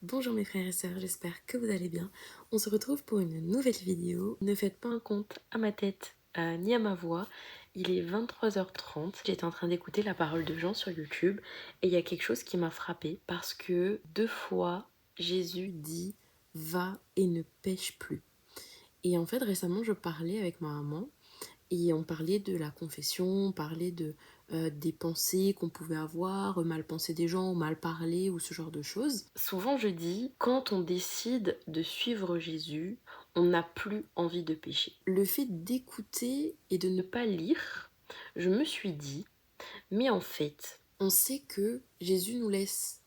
Bonjour mes frères et sœurs, j'espère que vous allez bien. On se retrouve pour une nouvelle vidéo. Ne faites pas un compte à ma tête ni à ma voix. Il est 23h30. J'étais en train d'écouter la parole de Jean sur YouTube et il y a quelque chose qui m'a frappée parce que 2 fois Jésus dit va et ne pêche plus. Et en fait récemment je parlais avec ma maman et on parlait de la confession, on parlait des pensées qu'on pouvait avoir, mal penser des gens, mal parler ou ce genre de choses. Souvent je dis, quand on décide de suivre Jésus, on n'a plus envie de pécher. Le fait d'écouter et de ne pas lire, je me suis dit, mais en fait, on sait que Jésus nous laisse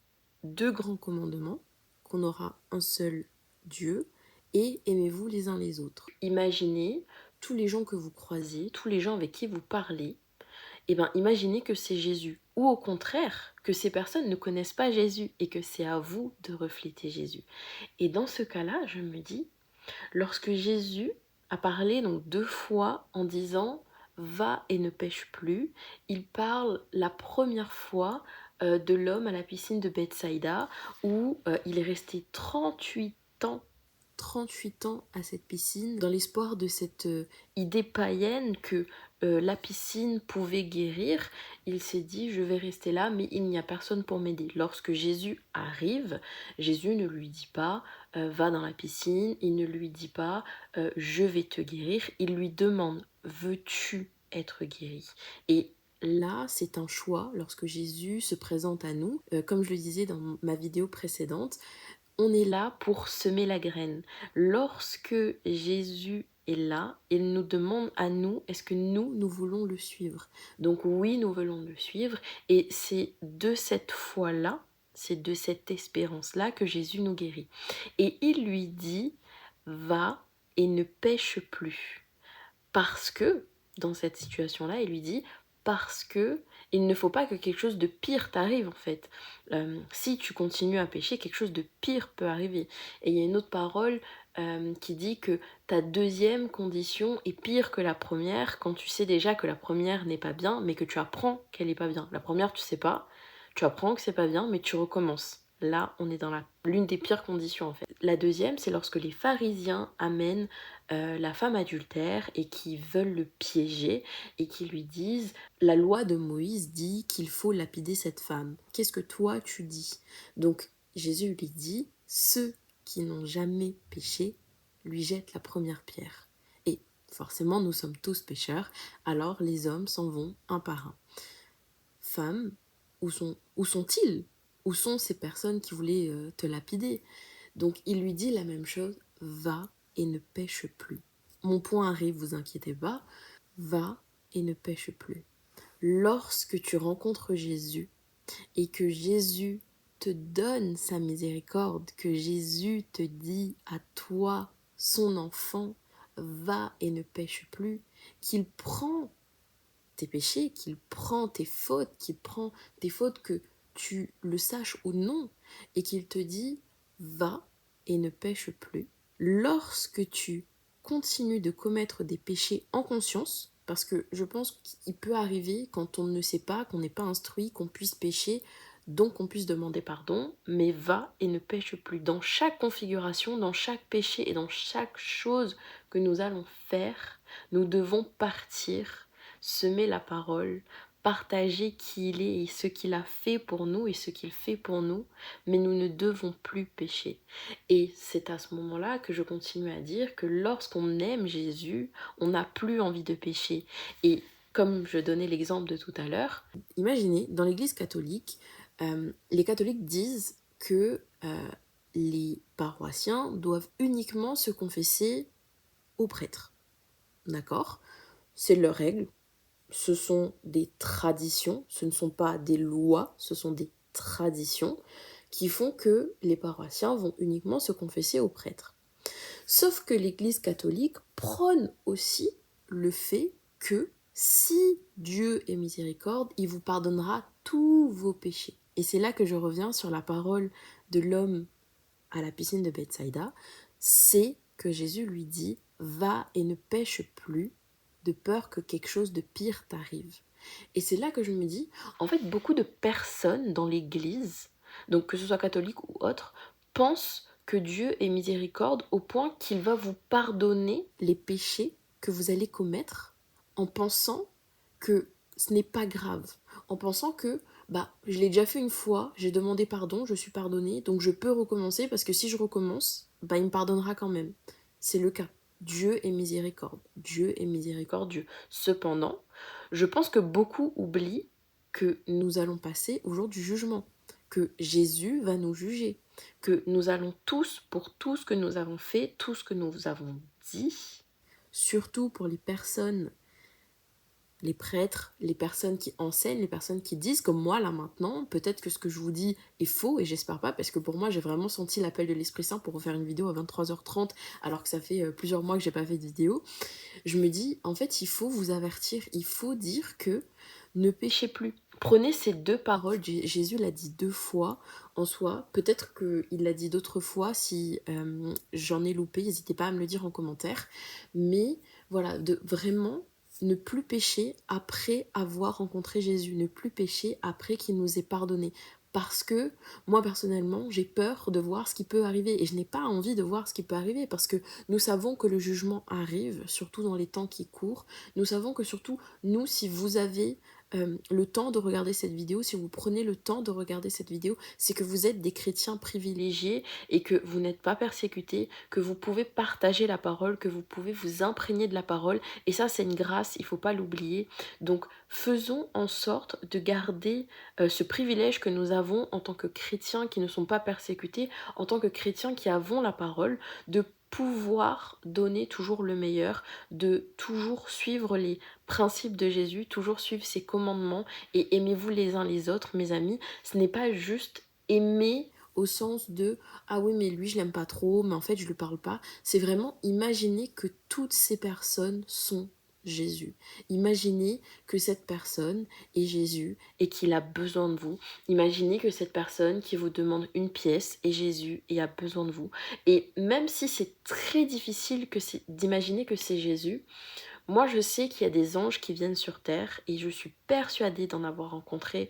2 grands commandements, qu'on aura un seul Dieu et aimez-vous les uns les autres. Imaginez tous les gens que vous croisez, tous les gens avec qui vous parlez, et bien imaginez que c'est Jésus. Ou au contraire, que ces personnes ne connaissent pas Jésus et que c'est à vous de refléter Jésus. Et dans ce cas-là, je me dis, lorsque Jésus a parlé donc 2 fois en disant va et ne pêche plus, il parle la première fois de l'homme à la piscine de Bethsaïda où il est resté 38 ans 38 ans à cette piscine dans l'espoir de cette idée païenne que la piscine pouvait guérir. Il s'est dit je vais rester là mais il n'y a personne pour m'aider. Lorsque Jésus arrive, Jésus ne lui dit pas va dans la piscine, il ne lui dit pas je vais te guérir, il lui demande veux-tu être guéri? Et là, c'est un choix lorsque Jésus se présente à nous. Comme je le disais dans ma vidéo précédente, on est là pour semer la graine. Lorsque Jésus est là, il nous demande à nous, est-ce que nous voulons le suivre? Donc oui, nous voulons le suivre. Et c'est de cette foi-là, c'est de cette espérance-là que Jésus nous guérit. Et il lui dit, va et ne pêche plus. Parce que, dans cette situation-là, il lui dit, parce que il ne faut pas que quelque chose de pire t'arrive en fait. Si tu continues à pécher, quelque chose de pire peut arriver. Et il y a une autre parole qui dit que ta deuxième condition est pire que la première quand tu sais déjà que la première n'est pas bien, mais que tu apprends qu'elle n'est pas bien. La première, tu sais pas, tu apprends que c'est pas bien, mais tu recommences. Là, on est dans l'une des pires conditions en fait. La deuxième, c'est lorsque les pharisiens amènent la femme adultère et qui veulent le piéger et qui lui disent la loi de Moïse dit qu'il faut lapider cette femme. Qu'est-ce que toi tu dis? Donc Jésus lui dit ceux qui n'ont jamais péché lui jettent la première pierre. Et forcément nous sommes tous pécheurs, alors les hommes s'en vont un par un. Femme, où sont-ils? Où sont ces personnes qui voulaient te lapider? Donc il lui dit la même chose, va et ne pêche plus. Mon point arrive, vous inquiétez pas, va et ne pêche plus. Lorsque tu rencontres Jésus et que Jésus te donne sa miséricorde, que Jésus te dit à toi, son enfant, va et ne pêche plus, qu'il prend tes péchés, qu'il prend tes fautes, qu'il prend tes fautes que tu le saches ou non, et qu'il te dit va et ne pêche plus. Lorsque tu continues de commettre des péchés en conscience, parce que je pense qu'il peut arriver quand on ne sait pas, qu'on n'est pas instruit, qu'on puisse pécher, donc on puisse demander pardon, mais va et ne pêche plus. Dans chaque configuration, dans chaque péché et dans chaque chose que nous allons faire, nous devons partir, semer la parole, partager qui il est et ce qu'il a fait pour nous et ce qu'il fait pour nous, mais nous ne devons plus pécher. Et c'est à ce moment-là que je continue à dire que lorsqu'on aime Jésus, on n'a plus envie de pécher. Et comme je donnais l'exemple de tout à l'heure, imaginez, dans l'église catholique, les catholiques disent que les paroissiens doivent uniquement se confesser au prêtre. D'accord? C'est leur règle. Ce sont des traditions, ce ne sont pas des lois, ce sont des traditions qui font que les paroissiens vont uniquement se confesser au prêtre. Sauf que l'Église catholique prône aussi le fait que si Dieu est miséricorde, il vous pardonnera tous vos péchés. Et c'est là que je reviens sur la parole de l'homme à la piscine de Bethsaïda, c'est que Jésus lui dit « Va et ne pêche plus, de peur que quelque chose de pire t'arrive. » Et c'est là que je me dis, en fait, beaucoup de personnes dans l'Église, donc que ce soit catholique ou autre, pense que Dieu est miséricorde au point qu'il va vous pardonner les péchés que vous allez commettre en pensant que ce n'est pas grave, en pensant que je l'ai déjà fait une fois, j'ai demandé pardon, je suis pardonnée, donc je peux recommencer parce que si je recommence, il me pardonnera quand même. C'est le cas. Dieu est miséricorde. Dieu est miséricordieux. Cependant, je pense que beaucoup oublient que nous allons passer au jour du jugement, que Jésus va nous juger, que nous allons tous, pour tout ce que nous avons fait, tout ce que nous avons dit, surtout pour les personnes, les prêtres, les personnes qui enseignent, les personnes qui disent, comme moi là maintenant, peut-être que ce que je vous dis est faux, et j'espère pas, parce que pour moi j'ai vraiment senti l'appel de l'Esprit Saint pour refaire une vidéo à 23h30, alors que ça fait plusieurs mois que j'ai pas fait de vidéo. Je me dis, en fait, il faut vous avertir, il faut dire que ne péchez plus. Prenez ces deux paroles, Jésus l'a dit 2 fois en soi, peut-être qu'il l'a dit d'autres fois, si j'en ai loupé, n'hésitez pas à me le dire en commentaire, mais voilà, de vraiment ne plus pécher après avoir rencontré Jésus, ne plus pécher après qu'il nous ait pardonné. Parce que moi personnellement, j'ai peur de voir ce qui peut arriver et je n'ai pas envie de voir ce qui peut arriver parce que nous savons que le jugement arrive, surtout dans les temps qui courent. Nous savons que surtout, nous, si vous avez le temps de regarder cette vidéo, si vous prenez le temps de regarder cette vidéo, c'est que vous êtes des chrétiens privilégiés et que vous n'êtes pas persécutés, que vous pouvez partager la parole, que vous pouvez vous imprégner de la parole. Et ça, c'est une grâce, il ne faut pas l'oublier. Donc, faisons en sorte de garder ce privilège que nous avons en tant que chrétiens qui ne sont pas persécutés, en tant que chrétiens qui avons la parole, de pouvoir donner toujours le meilleur, de toujours suivre les principes de Jésus, toujours suivre ses commandements et aimez-vous les uns les autres, mes amis. Ce n'est pas juste aimer au sens de ah oui mais lui je l'aime pas trop, mais en fait je lui parle pas. C'est vraiment imaginer que toutes ces personnes sont Jésus. Imaginez que cette personne est Jésus et qu'il a besoin de vous. Imaginez que cette personne qui vous demande une pièce est Jésus et a besoin de vous. Et même si c'est très difficile d'imaginer que c'est Jésus, moi je sais qu'il y a des anges qui viennent sur terre et je suis persuadée d'en avoir rencontré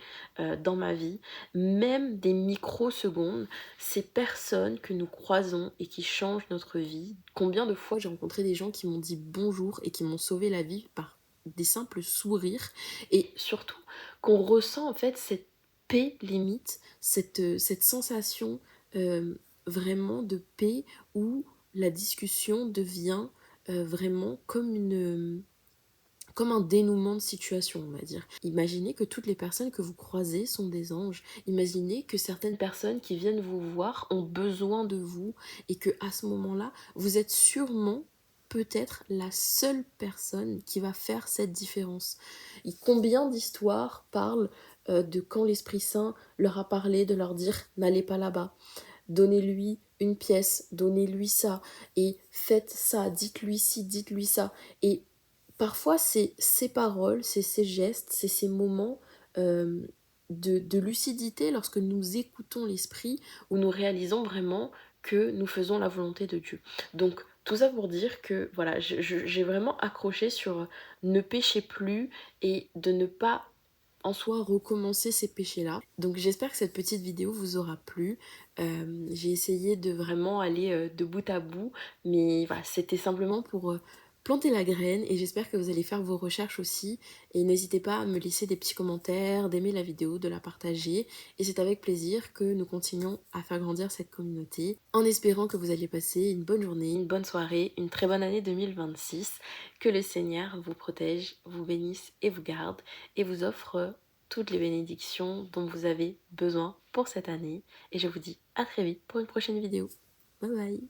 dans ma vie, même des microsecondes, ces personnes que nous croisons et qui changent notre vie. Combien de fois j'ai rencontré des gens qui m'ont dit bonjour et qui m'ont sauvé la vie par des simples sourires et surtout qu'on ressent en fait cette paix limite, cette sensation vraiment de paix où la discussion devient vraiment comme un dénouement de situation, on va dire. Imaginez que toutes les personnes que vous croisez sont des anges. Imaginez que certaines personnes qui viennent vous voir ont besoin de vous et que à ce moment-là, vous êtes sûrement peut-être la seule personne qui va faire cette différence. Et combien d'histoires parlent de quand l'Esprit Saint leur a parlé de leur dire n'allez pas là-bas, donnez-lui une pièce, donnez-lui ça, et faites ça, dites-lui ci, dites-lui ça. Et parfois, c'est ces paroles, c'est ces gestes, c'est ces moments de lucidité lorsque nous écoutons l'esprit, où nous réalisons vraiment que nous faisons la volonté de Dieu. Donc, tout ça pour dire que voilà, j'ai vraiment accroché sur ne péchez plus et de ne pas en soi recommencer ces péchés-là. Donc j'espère que cette petite vidéo vous aura plu. J'ai essayé de vraiment aller de bout à bout, mais voilà, c'était simplement pour planter la graine et j'espère que vous allez faire vos recherches aussi. Et n'hésitez pas à me laisser des petits commentaires, d'aimer la vidéo, de la partager. Et c'est avec plaisir que nous continuons à faire grandir cette communauté en espérant que vous alliez passer une bonne journée, une bonne soirée, une très bonne année 2026. Que le Seigneur vous protège, vous bénisse et vous garde et vous offre toutes les bénédictions dont vous avez besoin pour cette année. Et je vous dis à très vite pour une prochaine vidéo. Bye bye!